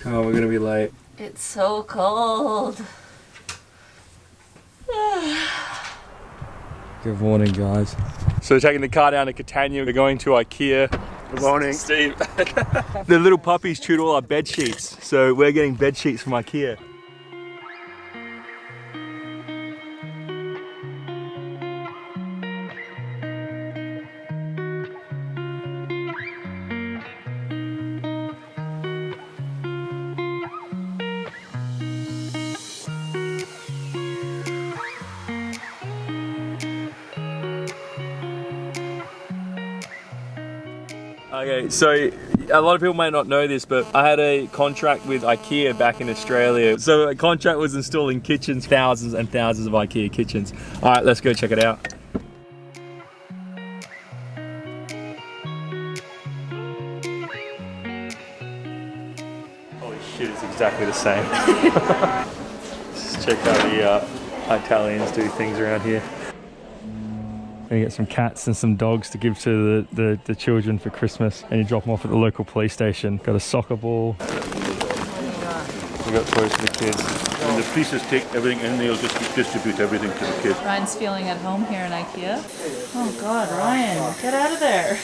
Oh, we're gonna be late. It's so cold. Good morning, guys. So we're taking the car down to Catania. We're going to Ikea. Good morning. Steve. The little puppies chewed all our bed sheets. So we're getting bed sheets from Ikea. Okay, so a lot of people might not know this, but I had a contract with Ikea back in Australia. So a contract was installing kitchens, thousands and thousands of Ikea kitchens. All right, let's go check it out. Holy shit, it's exactly the same. Just check how the Italians do things around here. Gonna get some cats and some dogs to give to the children for Christmas, and you drop them off at the local police station. Got a soccer ball. We got toys for the kids. When the police take everything in, they'll just distribute everything to the kids. Ryan's feeling at home here in Ikea. Oh God, Ryan, get out of there.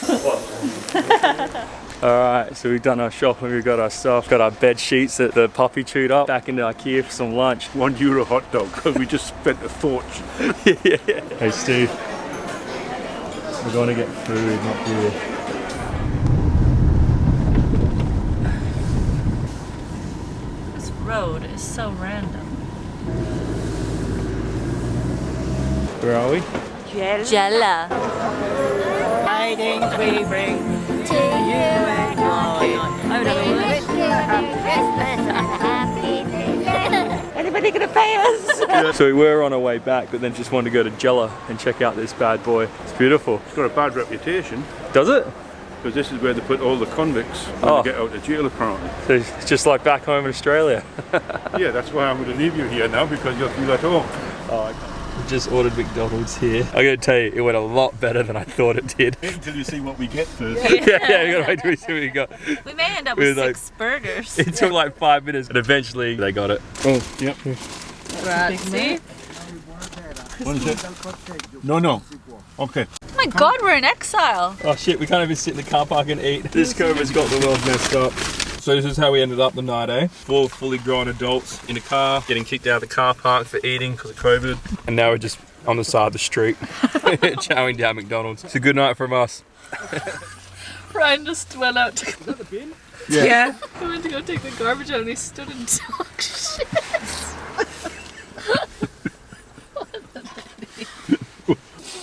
Alright, so we've done our shopping, we've got our stuff, got our bed sheets that the puppy chewed up, back into Ikea for some lunch. €1 hot dog, because we just spent a fortune. Yeah. Hey Steve. We're going to get food, not beer. This road is so random. Where are we? Jella. Tidings we bring to you and anybody gonna pay us? So we were on our way back, but then just wanted to go to Jella and check out this bad boy. It's beautiful. It's got a bad reputation, Does it? because this is where they put all the convicts when they get out of jail, apparently. So it's just like back home in Australia. Yeah, that's why I'm going to leave you here now, because you'll feel at home. Oh, we just ordered McDonald's here. I gotta tell you, it went a lot better than I thought it did. Wait until you see what we get first. Yeah, we gotta wait till we see what we got. We may end up It was with like- 6 burgers. It took like 5 minutes, and eventually they got it. Oh, yep. Grazie. What is it? No. Okay. Oh my God, we're in exile. Oh shit, we can't even sit in the car park and eat. This COVID's got the world messed up. So this is how we ended up the night, eh? 4 fully grown adults in a car, getting kicked out of the car park for eating because of COVID. And now we're just on the side of the street, chowing down McDonald's. It's a good night from us. Ryan just went out to Is that the bin? Yeah. He went to go take the garbage out and he stood and talked shit.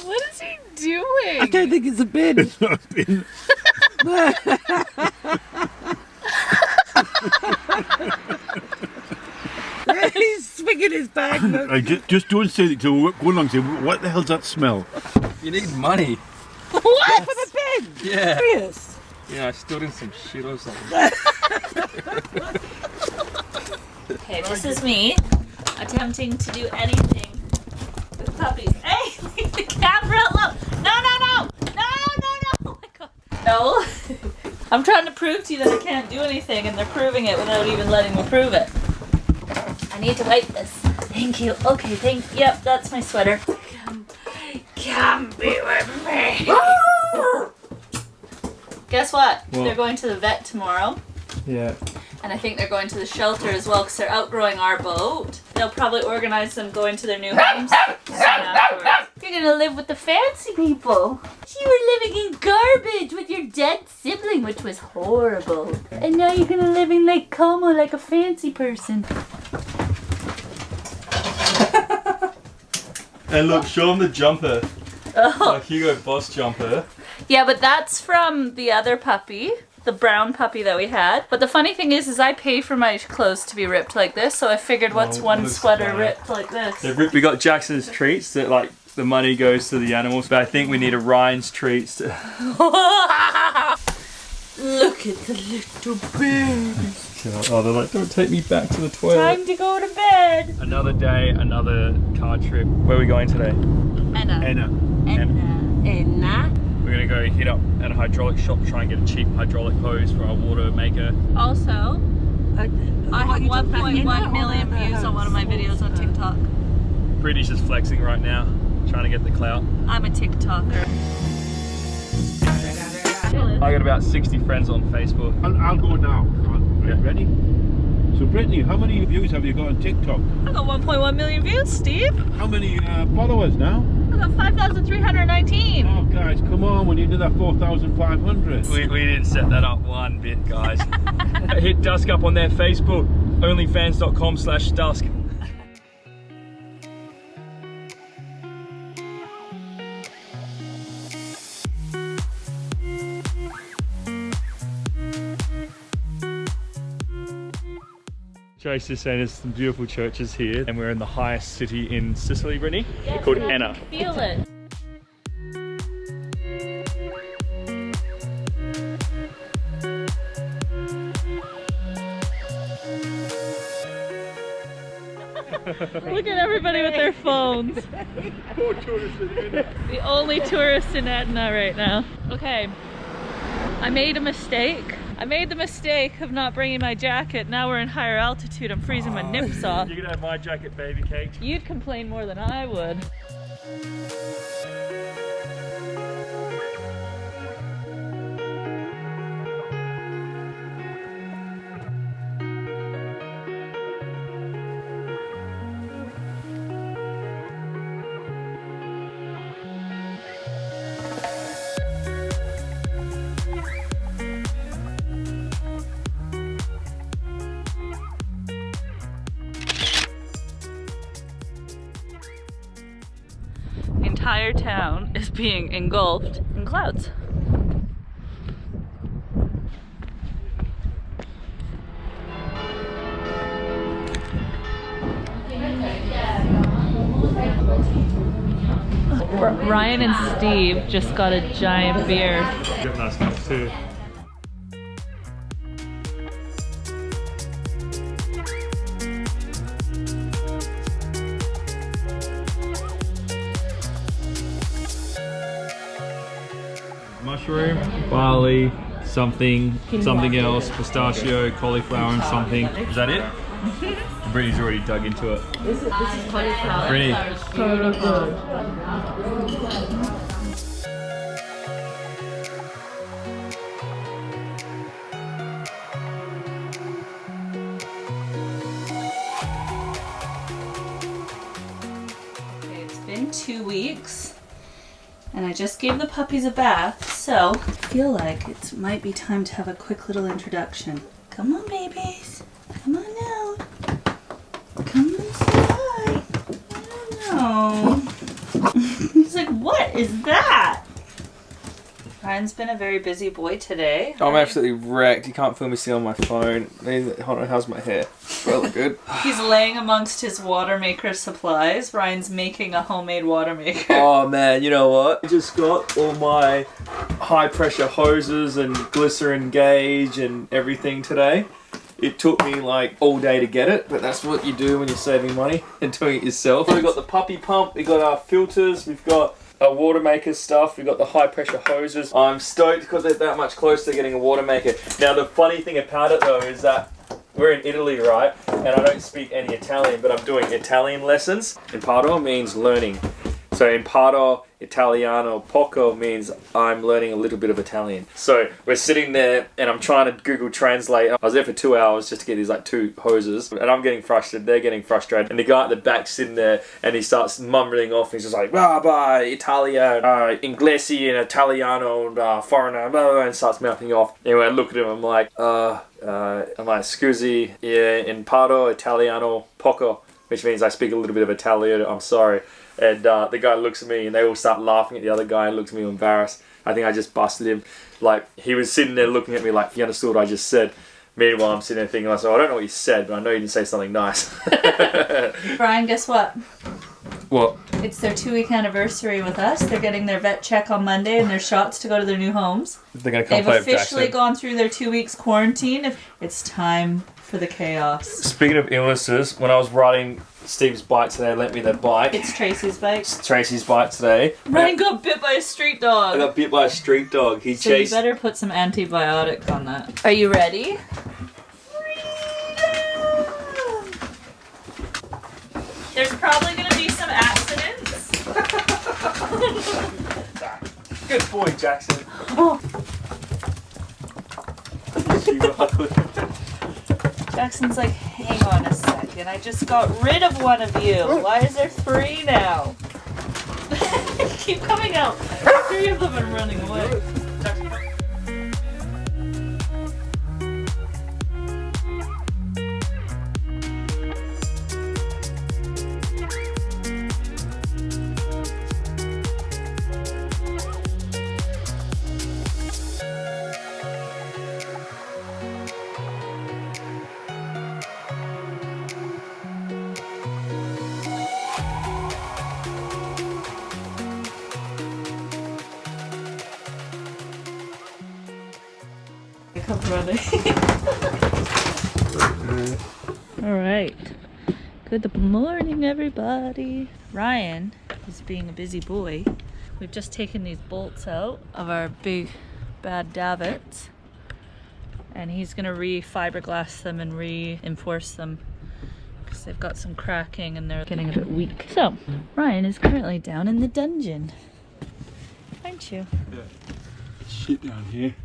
What is he doing? I don't think it's a bin. It's not a bin. He's swinging his bag. I just don't say that. Go along and say, what the hell's that smell? You need money. What? For the bin. Yeah. Serious. Yeah, I stood in some shit or something. Okay, this is me attempting to do anything with puppies. Hey, leave the camera alone. No. Oh my God. No. I'm trying to prove to you that I can't do anything, and they're proving it without even letting me prove it. I need to wipe this. Thank you. Okay, yep, that's my sweater. Come be with me. Guess what? They're going to the vet tomorrow. Yeah. And I think they're going to the shelter as well because they're outgrowing our boat. They'll probably organize them going to their new homes soon afterwards. You're gonna live with the fancy people. You were living in garbage with your dead sibling, which was horrible. And now you're gonna live in Lake Como like a fancy person. And look, show them the jumper. Oh. Like Hugo Boss jumper. Yeah, but that's from the other puppy. The brown puppy that we had. But the funny thing is I pay for my clothes to be ripped like this, so I figured what's one sweater ripped like this? We got Jackson's treats that like the money goes to the animals, but I think we need a Ryan's treats to... Look at the little babies. Oh, they're like, don't take me back to the toilet. Time to go to bed. Another day, another car trip. Where are we going today? Enna. Enna. We're gonna go hit up at a hydraulic shop, try and get a cheap hydraulic hose for our water maker. Also, I have 1.1 million views on one of my videos on TikTok. Brittnis is flexing right now, trying to get the clout. I'm a TikToker. I got about 60 friends on Facebook. I'll go now. Ready? So Brittany, how many views have you got on TikTok? I got 1.1 million views, Steve. How many followers now? I got 5,319. Oh guys, come on, we need another 4,500. We didn't set that up one bit, guys. Hit Dusk up on their Facebook, onlyfans.com/dusk. Joyce is saying there's some beautiful churches here, and we're in the highest city in Sicily, Brittany, called Enna. Feel it. Look at everybody with their phones. Poor tourists in Enna. The only tourists in Etna right now. Okay, I made a mistake. I made the mistake of not bringing my jacket. Now we're in higher altitude. I'm freezing my nips off. You can have my jacket, baby cake. You'd complain more than I would. The entire town is being engulfed in clouds. Ryan and Steve just got a giant beer. You got nice cups too. Mushroom, barley, something else, pistachio, cauliflower and something. Is that it? Brittany's already dug into it. This is cauliflower. Brittany. Okay, it's been 2 weeks. And I just gave the puppies a bath, so I feel like it might be time to have a quick little introduction. Come on, babies. Come on out. Come and say hi. I don't know. He's like, what is that? Ryan's been a very busy boy today. I'm absolutely wrecked. You can't film me still on my phone. Hold on, how's my hair? Well, look good. He's laying amongst his water maker supplies. Ryan's making a homemade water maker. Oh man, you know what? I just got all my high pressure hoses and glycerin gauge and everything today. It took me like all day to get it, but that's what you do when you're saving money and doing it yourself. We've got the puppy pump, we've got our filters, we've got our water maker stuff, we've got the high pressure hoses. I'm stoked because they're that much closer to getting a water maker. Now the funny thing about it though is that we're in Italy, right? And I don't speak any Italian, but I'm doing Italian lessons. Imparo means learning. So imparo Italiano poco means I'm learning a little bit of Italian. So we're sitting there and I'm trying to Google Translate. I was there for 2 hours just to get these like 2 hoses. And I'm getting frustrated, they're getting frustrated. And the guy at the back sitting there and he starts mumbling off. He's just like, blah, blah, Italia, Inglese and Italiano, foreigner, blah, blah, and starts mouthing off. Anyway, I look at him, I'm like, scusi, imparo Italiano poco, which means I speak a little bit of Italian, I'm sorry. And the guy looks at me and they all start laughing at the other guy and looks at me embarrassed. I think I just busted him. Like, he was sitting there looking at me like he understood what I just said. Meanwhile, I'm sitting there thinking, I don't know what you said, but I know you didn't say something nice. Brian, guess what? What? It's their 2-week anniversary with us. They're getting their vet check on Monday and their shots to go to their new homes. They're going to come They've play with officially Jackson. gone through their 2 weeks quarantine. It's time for the chaos. Speaking of illnesses, when I was riding Steve's bike today, lent me that bike. It's Tracy's bike. It's Tracy's bike today. Ryan got bit by a street dog. I got bit by a street dog. He So chased. you better put some antibiotics on that. Are you ready? There's probably going to be some accidents. Good boy, Jackson. Oh. Jackson's like, hang on a second, I just got rid of one of you. Why is there 3 now? Keep coming out. 3 of them are running away. Come running. Alright. Good morning, everybody. Ryan is being a busy boy. We've just taken these bolts out of our big bad davits, and he's gonna re-fiberglass them and reinforce them because they've got some cracking and they're getting a bit weak. So, Ryan is currently down in the dungeon. Aren't you? Yeah. Shit down here.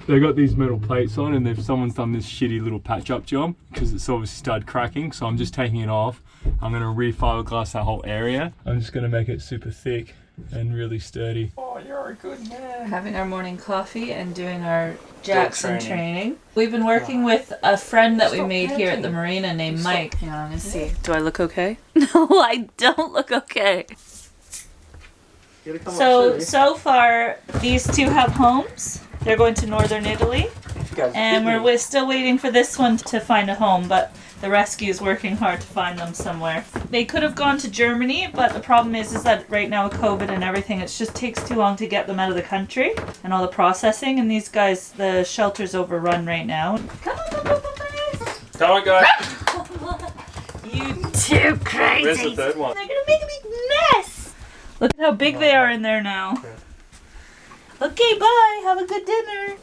They got these metal plates on, and someone's done this shitty little patch up job because it's obviously started cracking. So I'm just taking it off. I'm gonna re-fiberglass that whole area. I'm just gonna make it super thick and really sturdy. Oh, you're a good man. Having our morning coffee and doing our Jackson training. We've been working with a friend that we made here at the marina named Mike. Hang on, let's see. Do I look okay? No, I don't look okay. So far, these 2 have homes. They're going to northern Italy, and we're still waiting for this one to find a home, but the rescue is working hard to find them somewhere. They could have gone to Germany, but the problem is that right now with COVID and everything, it just takes too long to get them out of the country and all the processing, and these guys, the shelter's overrun right now. Come on, puppies! Come on, guys. You too crazy! Where's the third one? They're gonna make a big mess! Look at how big they are in there now. Okay, bye. Have a good dinner.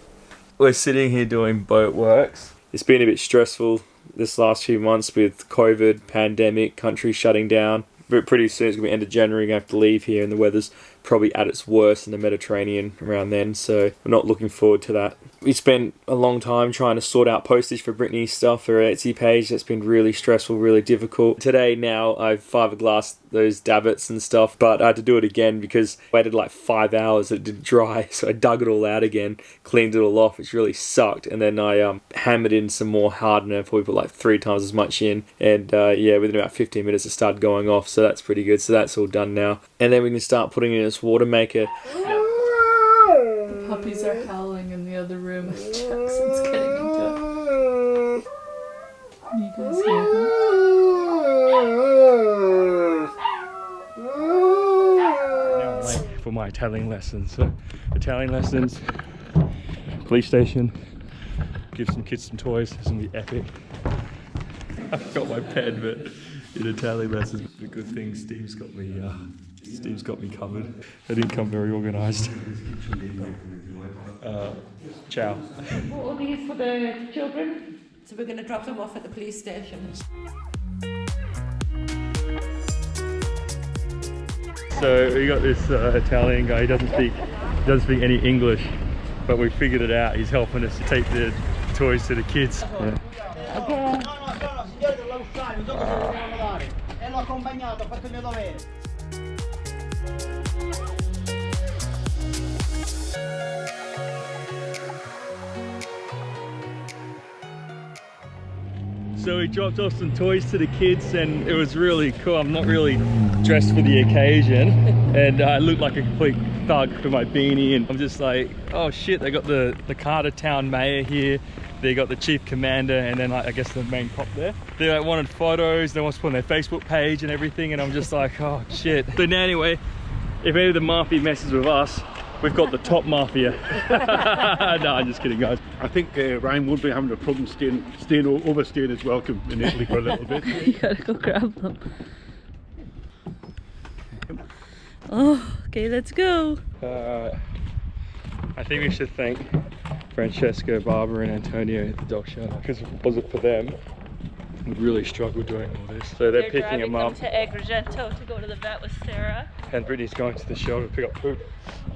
We're sitting here doing boat works. It's been a bit stressful this last few months with COVID, pandemic, country shutting down. But pretty soon it's going to be end of January, we're going to have to leave here, and the weather's probably at its worst in the Mediterranean around then, so we're not looking forward to that. We spent a long time trying to sort out postage for Brittnis stuff for her Etsy page. That's been really stressful, really difficult. Today now I've fiberglassed those davits and stuff, but I had to do it again because I waited like 5 hours, it didn't dry, so I dug it all out again, cleaned it all off, which really sucked, and then I hammered in some more hardener, probably put like 3 times as much in, and yeah, within about 15 minutes it started going off, so that's pretty good. So that's all done now, and then we can start putting in this water maker. The puppies are howling in the other room as Jackson's getting into it. You guys hear them? Now I'm late for my Italian lessons. So Italian lessons, police station, give some kids some toys. It's gonna be epic. I've got my pen, but in Italian lessons, the good thing Steve's got me covered. I didn't come very organised. Ciao. What are these for the children? So we're going to drop them off at the police station. So we got this Italian guy. He doesn't speak any English, but we figured it out. He's helping us to take the toys to the kids. Yeah. So we dropped off some toys to the kids, and it was really cool. I'm not really dressed for the occasion, and I look like a complete thug with my beanie, and I'm just like, oh shit, they got the Carter Town mayor here, they got the chief commander, and then like, I guess the main cop there. They like wanted photos, they want to put on their Facebook page and everything, and I'm just like, oh shit. So now anyway, if any of the mafia messes with us, we've got the top mafia. No, I'm just kidding, guys. I think Ryan won't be having a problem overstaying his welcome in Italy for a little bit. You gotta go grab them. Oh, okay, let's go. I think we should thank Francesco, Barbara and Antonio at the dog shelter, because if it wasn't for them, would really struggle doing all this. So they're picking him up. To Agrigento to go to the vet with Sarah. And Brittny's going to the shelter to pick up poop.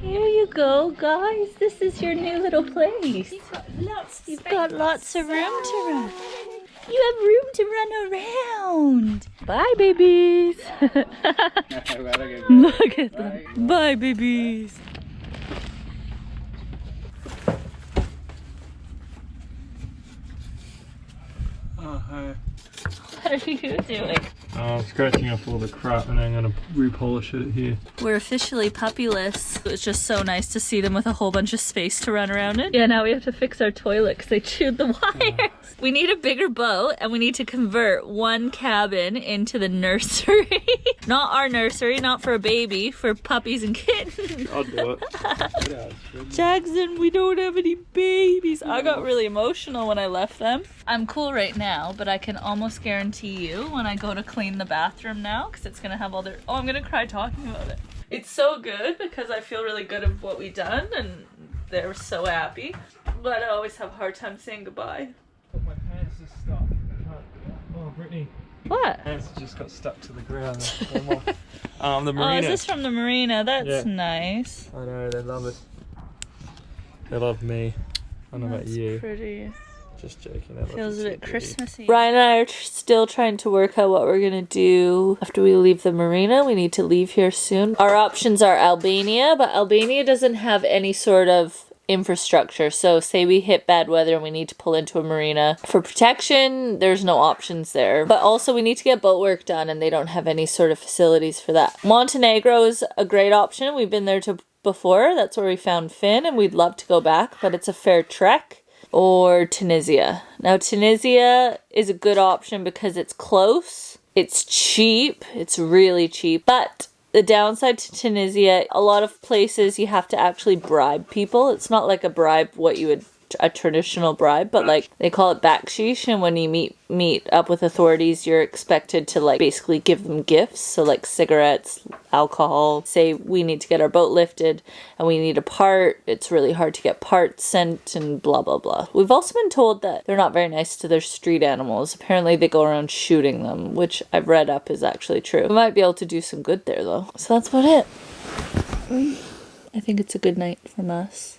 Here you go, guys. This is your new little place. You've got lots of room to run. You have room to run around. Bye, babies. Look at them. Bye, babies. Oh, hi. What are you doing? I'm scratching off all the crap and I'm going to repolish it here. We're officially puppyless. It was just so nice to see them with a whole bunch of space to run around in. Yeah, now we have to fix our toilet because they chewed the wires. We need a bigger boat and we need to convert one cabin into the nursery. Not our nursery, not for a baby, for puppies and kittens. I'll do it. Jackson, we don't have any babies. I got really emotional when I left them. I'm cool right now, but I can almost guarantee you when I go to clean the bathroom now, because it's gonna have all their, oh, I'm gonna cry talking about it. It's so good because I feel really good of what we done and they're so happy, but I always have a hard time saying goodbye. My pants are stuck. Oh, Brittny. What? Pants just got stuck to the ground. The marina. Oh, is this from the marina? That's Yeah. nice. I know, they love it. They love me. I don't know about you. Pretty. Just joking. They love Feels to a see bit Brittny. Christmassy. Ryan and I are still trying to work out what we're gonna do after we leave the marina. We need to leave here soon. Our options are Albania, but Albania doesn't have any sort of infrastructure. So say we hit bad weather and we need to pull into a marina for protection, there's no options there. But also we need to get boat work done and they don't have any sort of facilities for that. Montenegro is a great option. We've been there before. That's where we found Finn and we'd love to go back, but it's a fair trek. Or Tunisia. Now Tunisia is a good option because it's close, it's cheap, it's really cheap, but the downside to Tunisia, a lot of places you have to actually bribe people. It's not like a bribe what you would, a traditional bribe, but like they call it bakshish, and when you meet up with authorities you're expected to like basically give them gifts, so like cigarettes, alcohol. Say we need to get our boat lifted and we need a part, it's really hard to get parts sent and blah blah blah. We've also been told that they're not very nice to their street animals. Apparently they go around shooting them, which I've read up is actually true. We might be able to do some good there though. So that's about it. I think it's a good night from us.